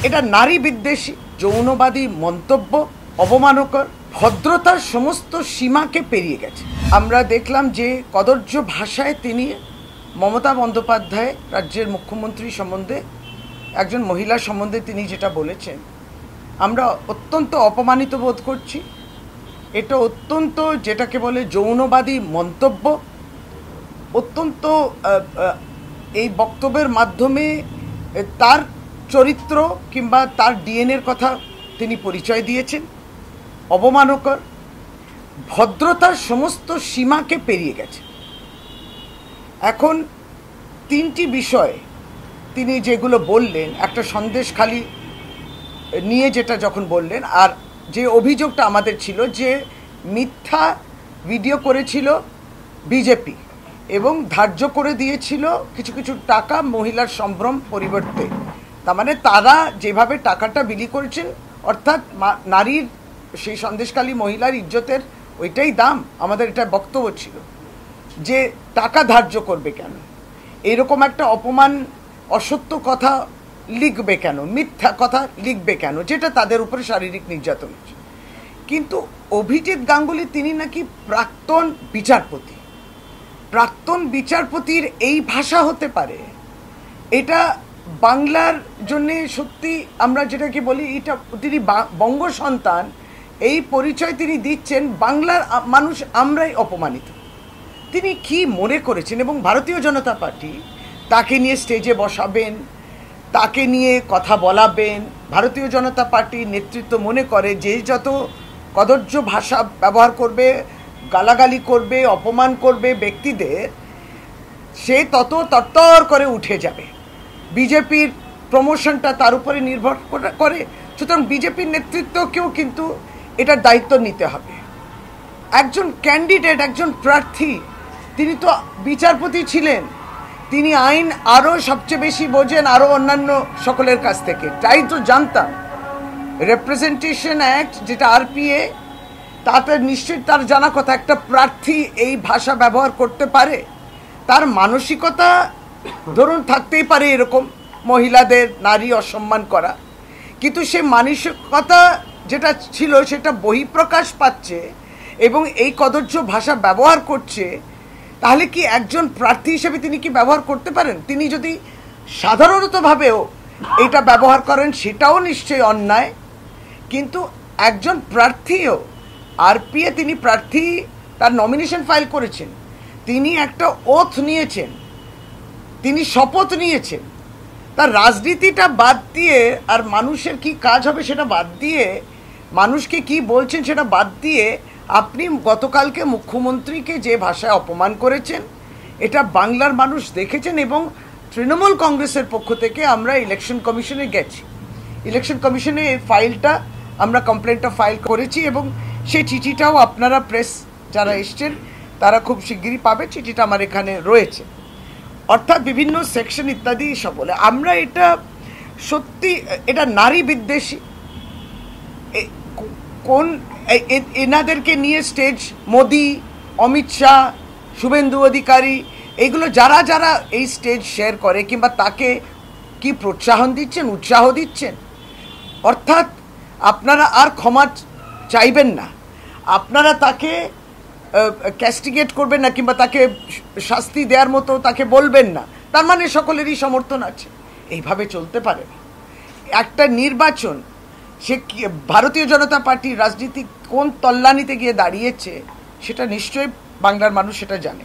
এটা নারী বিদ্বেষী, যৌনবাদী মন্তব্য, অবমানকর, ভদ্রতার সমস্ত সীমাকে পেরিয়ে গেছে। আমরা দেখলাম যে কদর্য ভাষায় তিনি মমতা বন্দ্যোপাধ্যায় রাজ্যের মুখ্যমন্ত্রী সম্বন্ধে, একজন মহিলা সম্বন্ধে তিনি যেটা বলেছেন, আমরা অত্যন্ত অপমানিত বোধ করছি। এটা অত্যন্ত, যেটাকে বলে যৌনবাদী মন্তব্য, অত্যন্ত এই বক্তব্যের মাধ্যমে তার চরিত্র কিংবা তার ডিএনএর কথা তিনি পরিচয় দিয়েছেন। অবমানকর, ভদ্রতার সমস্ত সীমাকে পেরিয়ে গেছে। এখন তিনটি বিষয় তিনি যেগুলো বললেন, একটা সন্দেশখালি নিয়ে যেটা যখন বললেন, আর যে অভিযোগটা আমাদের ছিল যে মিথ্যা ভিডিও করেছিল বিজেপি এবং ধার্য করে দিয়েছিল কিছু কিছু টাকা মহিলার সম্ভ্রম পরিবর্তে। তার মানে তারা যেভাবে টাকাটা বিলি করেছেন, অর্থাৎ নারীর সেই সন্দেশখালী মহিলার ইজ্জতের ওইটাই দাম। আমাদের এটা বক্তব্য ছিল যে টাকা ধার্য করবে কেন, এরকম একটা অপমান, অসত্য কথা লিখবে কেন, মিথ্যা কথা লিখবে কেন, যেটা তাদের উপরে শারীরিক নির্যাতন হচ্ছে। কিন্তু অভিজিৎ গাঙ্গুলি তিনি নাকি প্রাক্তন বিচারপতি, প্রাক্তন বিচারপতির এই ভাষা হতে পারে? এটা বাংলার জন্যে সত্যি, আমরা যেটাকে বলি, এটা তিনি বঙ্গ সন্তান, এই পরিচয় তিনি দিচ্ছেন। বাংলার মানুষ আমরাই অপমানিত। তিনি কি মনে করেছেন? এবং ভারতীয় জনতা পার্টি তাকে নিয়ে স্টেজে বসাবেন, তাকে নিয়ে কথা বলাবেন। ভারতীয় জনতা পার্টির নেতৃত্ব মনে করে যে যত কদর্য ভাষা ব্যবহার করবে, গালাগালি করবে, অপমান করবে ব্যক্তিদের, সে তত তরতর করে উঠে যাবে। বিজেপির প্রমোশনটা তার উপরে নির্ভর করে। সুতরাং বিজেপির নেতৃত্বকেও কিন্তু এটার দায়িত্ব নিতে হবে। একজন ক্যান্ডিডেট, একজন প্রার্থী, তিনি তো বিচারপতি ছিলেন, তিনি আইন আরও সবচেয়ে বেশি বোঝেন আরও অন্যান্য সকলের কাছ থেকে। তাই তো জানতাম রিপ্রেজেন্টেশন অ্যাক্ট, যেটা আরপিএ, তাতে নিশ্চয়ই তার জানা কথা। একটা প্রার্থী এই ভাষা ব্যবহার করতে পারে? তার মানসিকতা ধরুন থাকতেই পারে এরকম, মহিলাদের, নারী অসম্মান করা, কিন্তু সে মানসিকতা যেটা ছিল সেটা বহিঃপ্রকাশ পাচ্ছে এবং এই কদর্য ভাষা ব্যবহার করছে। তাহলে কি একজন প্রার্থী হিসেবে তিনি কি ব্যবহার করতে পারেন? তিনি যদি সাধারণতভাবেও এটা ব্যবহার করেন সেটাও নিশ্চয়ই অন্যায়। কিন্তু একজন প্রার্থীও, আরপিএ তিনি প্রার্থী, তার নমিনেশন ফাইল করেছেন, তিনি একটা ওথ নিয়েছেন, তিনি শপথ নিয়েছেন। তার রাজনীতিটা বাদ দিয়ে আর মানুষের কি কাজ হবে সেটা বাদ দিয়ে, মানুষকে কি বলছেন সেটা বাদ দিয়ে, আপনি গতকালকে মুখ্যমন্ত্রীকে যে ভাষায় অপমান করেছেন, এটা বাংলার মানুষ দেখেছেন। এবং তৃণমূল কংগ্রেসের পক্ষ থেকে আমরা ইলেকশন কমিশনে গেছি, ইলেকশন কমিশনে এই ফাইলটা আমরা কমপ্লেনটা ফাইল করেছি এবং সেই চিঠিটাও আপনারা প্রেস যারা এসছেন তারা খুব শিগগিরই পাবে। চিঠিটা আমার এখানে রয়েছে। অর্থাৎ বিভিন্ন সেকশন ইত্যাদি সব বলে আমরা এটা সত্যি, এটা নারী বিদ্বেষী। কোন এনাদেরকে নিয়ে স্টেজ, মোদি, অমিত শাহ, শুভেন্দু অধিকারী, এইগুলো যারা যারা এই স্টেজ শেয়ার করে কিংবা তাকে কি প্রোৎসাহন দিচ্ছেন, উৎসাহ দিচ্ছেন, অর্থাৎ আপনারা আর ক্ষমা চাইবেন না, আপনারা তাকে ক্যাস্টিগেট করবেন না কিংবা তাকে শাস্তি দেওয়ার মতো তাকে বলবেন না, তার মানে সকলেরই সমর্থন আছে। এইভাবে চলতে পারে না। একটা নির্বাচন, সে ভারতীয় জনতা পার্টির রাজনীতি কোন তল্লানিতে গিয়ে দাঁড়িয়েছে সেটা নিশ্চয়ই বাংলার মানুষ সেটা জানে।